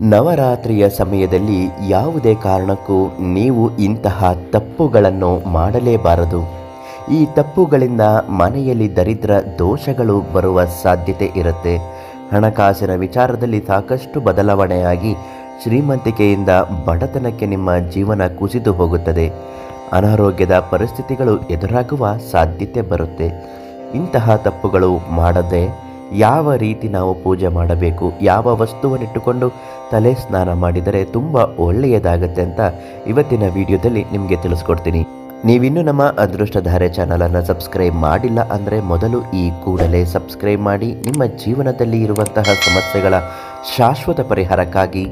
ನವರಾತ್ರಿಯ ಸಮಯದಲ್ಲಿ ಯಾವುದೇ ಕಾರಣಕ್ಕೂ ನೀವು ಇಂತಹ ತಪ್ಪುಗಳನ್ನು ಮಾಡಲೇಬಾರದು. ಈ ತಪ್ಪುಗಳಿಂದ ಮನೆಯಲ್ಲಿ ದರಿದ್ರ ದೋಷಗಳು ಬರುವ ಸಾಧ್ಯತೆ ಇರುತ್ತೆ. ಹಣಕಾಸಿನ ವಿಚಾರದಲ್ಲಿ ಸಾಕಷ್ಟು ಬದಲಾವಣೆಯಾಗಿ ಶ್ರೀಮಂತಿಕೆಯಿಂದ ಬಡತನಕ್ಕೆ ನಿಮ್ಮ ಜೀವನ ಕುಸಿದು ಹೋಗುತ್ತದೆ. ಅನಾರೋಗ್ಯದ ಪರಿಸ್ಥಿತಿಗಳು ಎದುರಾಗುವ ಸಾಧ್ಯತೆ ಬರುತ್ತೆ. ಇಂತಹ ತಪ್ಪುಗಳು ಮಾಡದೆ ಯಾವ ರೀತಿ ನಾವು ಪೂಜೆ ಮಾಡಬೇಕು, ಯಾವ ವಸ್ತುವನ್ನಿಟ್ಟುಕೊಂಡು ತಲೆ ಸ್ನಾನ ಮಾಡಿದರೆ ತುಂಬ ಒಳ್ಳೆಯದಾಗತ್ತೆ ಅಂತ ಇವತ್ತಿನ ವಿಡಿಯೋದಲ್ಲಿ ನಿಮಗೆ ತಿಳಿಸ್ಕೊಡ್ತೀನಿ. ನೀವಿನ್ನೂ ನಮ್ಮ ಅದೃಷ್ಟಧಾರೆ ಚಾನಲನ್ನು ಸಬ್ಸ್ಕ್ರೈಬ್ ಮಾಡಿಲ್ಲ ಅಂದರೆ ಮೊದಲು ಈ ಕೂಡಲೇ ಸಬ್ಸ್ಕ್ರೈಬ್ ಮಾಡಿ. ನಿಮ್ಮ ಜೀವನದಲ್ಲಿ ಇರುವಂತಹ ಸಮಸ್ಯೆಗಳ ಶಾಶ್ವತ ಪರಿಹಾರಕ್ಕಾಗಿ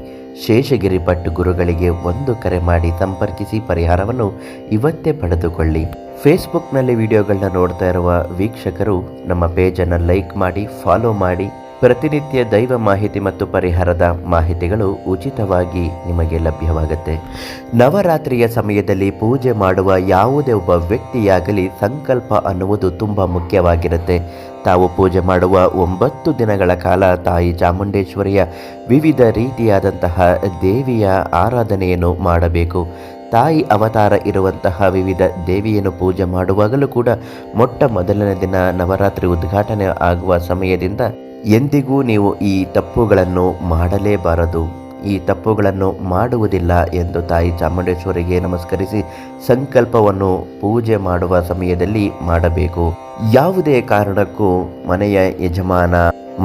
ಶೇಷಗಿರಿ ಭಟ್ ಗುರುಗಳಿಗೆ ಒಂದು ಕರೆ ಮಾಡಿ ಸಂಪರ್ಕಿಸಿ ಪರಿಹಾರವನ್ನು ಇವತ್ತೇ ಪಡೆದುಕೊಳ್ಳಿ. ಫೇಸ್ಬುಕ್ನಲ್ಲಿ ವಿಡಿಯೋಗಳನ್ನ ನೋಡ್ತಾ ಇರುವ ವೀಕ್ಷಕರು ನಮ್ಮ ಪೇಜನ್ನು ಲೈಕ್ ಮಾಡಿ, ಫಾಲೋ ಮಾಡಿ. ಪ್ರತಿನಿತ್ಯ ದೈವ ಮಾಹಿತಿ ಮತ್ತು ಪರಿಹಾರದ ಮಾಹಿತಿಗಳು ಉಚಿತವಾಗಿ ನಿಮಗೆ ಲಭ್ಯವಾಗುತ್ತೆ. ನವರಾತ್ರಿಯ ಸಮಯದಲ್ಲಿ ಪೂಜೆ ಮಾಡುವ ಯಾವುದೇ ಒಬ್ಬ ವ್ಯಕ್ತಿಯಾಗಲಿ ಸಂಕಲ್ಪ ಅನ್ನುವುದು ತುಂಬ ಮುಖ್ಯವಾಗಿರುತ್ತೆ. ತಾವು ಪೂಜೆ ಮಾಡುವ 9 ದಿನಗಳ ಕಾಲ ತಾಯಿ ಚಾಮುಂಡೇಶ್ವರಿಯ ವಿವಿಧ ರೀತಿಯಾದಂತಹ ದೇವಿಯ ಆರಾಧನೆಯನ್ನು ಮಾಡಬೇಕು. ತಾಯಿ ಅವತಾರ ಇರುವಂತಹ ವಿವಿಧ ದೇವಿಯನ್ನು ಪೂಜೆ ಮಾಡುವಾಗಲೂ ಕೂಡ ಮೊಟ್ಟ ಮೊದಲನೇ ದಿನ ನವರಾತ್ರಿ ಉದ್ಘಾಟನೆ ಆಗುವ ಸಮಯದಿಂದ ಎಂದಿಗೂ ನೀವು ಈ ತಪ್ಪುಗಳನ್ನು ಮಾಡಲೇಬಾರದು. ಈ ತಪ್ಪುಗಳನ್ನು ಮಾಡುವುದಿಲ್ಲ ಎಂದು ತಾಯಿ ಚಾಮುಂಡೇಶ್ವರಿಗೆ ನಮಸ್ಕರಿಸಿ ಸಂಕಲ್ಪವನ್ನು ಪೂಜೆ ಮಾಡುವ ಸಮಯದಲ್ಲಿ ಮಾಡಬೇಕು. ಯಾವುದೇ ಕಾರಣಕ್ಕೂ ಮನೆಯ ಯಜಮಾನ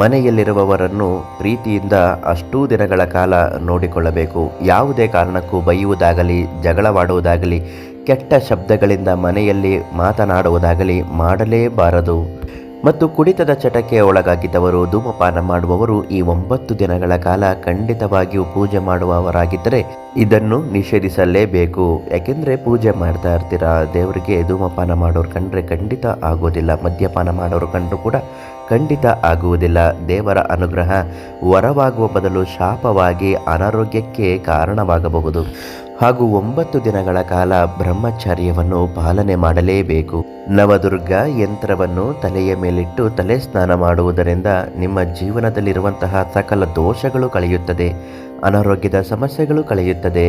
ಮನೆಯಲ್ಲಿರುವವರನ್ನು ಪ್ರೀತಿಯಿಂದ ಅಷ್ಟೂ ದಿನಗಳ ಕಾಲ ನೋಡಿಕೊಳ್ಳಬೇಕು. ಯಾವುದೇ ಕಾರಣಕ್ಕೂ ಬೈಯುವುದಾಗಲಿ, ಜಗಳವಾಡುವುದಾಗಲಿ, ಕೆಟ್ಟ ಶಬ್ದಗಳಿಂದ ಮನೆಯಲ್ಲಿ ಮಾತನಾಡುವುದಾಗಲಿ ಮಾಡಲೇಬಾರದು. ಮತ್ತು ಕುಡಿತದ ಚಟಕ್ಕೆ ಒಳಗಾಗಿದ್ದವರು, ಧೂಮಪಾನ ಮಾಡುವವರು ಈ 9 ದಿನಗಳ ಕಾಲ ಖಂಡಿತವಾಗಿಯೂ ಪೂಜೆ ಮಾಡುವವರಾಗಿದ್ದರೆ ಇದನ್ನು ನಿಷೇಧಿಸಲೇಬೇಕು. ಯಾಕೆಂದರೆ ಪೂಜೆ ಮಾಡ್ತಾ ಇರ್ತೀರಾ, ದೇವರಿಗೆ ಧೂಮಪಾನ ಮಾಡೋರು ಕಂಡ್ರೆ ಖಂಡಿತ ಆಗೋದಿಲ್ಲ, ಮದ್ಯಪಾನ ಮಾಡೋರು ಕಂಡ್ರೂ ಕೂಡ ಖಂಡಿತ ಆಗುವುದಿಲ್ಲ. ದೇವರ ಅನುಗ್ರಹ ವರವಾಗುವ ಬದಲು ಶಾಪವಾಗಿ ಅನಾರೋಗ್ಯಕ್ಕೆ ಕಾರಣವಾಗಬಹುದು. ಹಾಗೂ 9 ದಿನಗಳ ಕಾಲ ಬ್ರಹ್ಮಚರ್ಯವನ್ನು ಪಾಲನೆ ಮಾಡಲೇಬೇಕು. ನವದುರ್ಗ ಯಂತ್ರವನ್ನು ತಲೆಯ ಮೇಲಿಟ್ಟು ತಲೆ ಸ್ನಾನ ಮಾಡುವುದರಿಂದ ನಿಮ್ಮ ಜೀವನದಲ್ಲಿರುವಂತಹ ಸಕಲ ದೋಷಗಳು ಕಳೆಯುತ್ತದೆ, ಅನಾರೋಗ್ಯದ ಸಮಸ್ಯೆಗಳು ಕಳೆಯುತ್ತದೆ.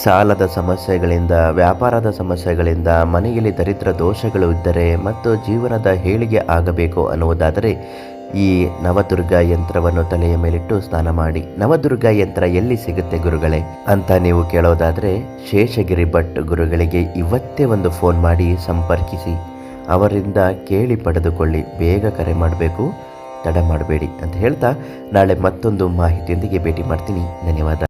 ಸಾಲದ ಸಮಸ್ಯೆಗಳಿಂದ, ವ್ಯಾಪಾರದ ಸಮಸ್ಯೆಗಳಿಂದ, ಮನೆಯಲ್ಲಿ ದರಿದ್ರ ದೋಷಗಳು ಇದ್ದರೆ ಮತ್ತು ಜೀವನದ ಏಳಿಗೆ ಆಗಬೇಕು ಅನ್ನುವುದಾದರೆ ಈ ನವದುರ್ಗ ಯಂತ್ರವನ್ನು ತಲೆಯ ಮೇಲಿಟ್ಟು ಸ್ನಾನ ಮಾಡಿ. ನವದುರ್ಗ ಯಂತ್ರ ಎಲ್ಲಿ ಸಿಗುತ್ತೆ ಗುರುಗಳೇ ಅಂತ ನೀವು ಕೇಳೋದಾದರೆ ಶೇಷಗಿರಿ ಭಟ್ ಗುರುಗಳಿಗೆ ಇವತ್ತೇ ಒಂದು ಫೋನ್ ಮಾಡಿ ಸಂಪರ್ಕಿಸಿ, ಅವರಿಂದ ಕೇಳಿ ಪಡೆದುಕೊಳ್ಳಿ. ಬೇಗ ಕರೆ ಮಾಡಬೇಕು, ತಡ ಮಾಡಬೇಡಿ ಅಂತ ಹೇಳ್ತಾ ನಾಳೆ ಮತ್ತೊಂದು ಮಾಹಿತಿಯೊಂದಿಗೆ ಭೇಟಿ ಮಾಡ್ತೀನಿ. ಧನ್ಯವಾದ.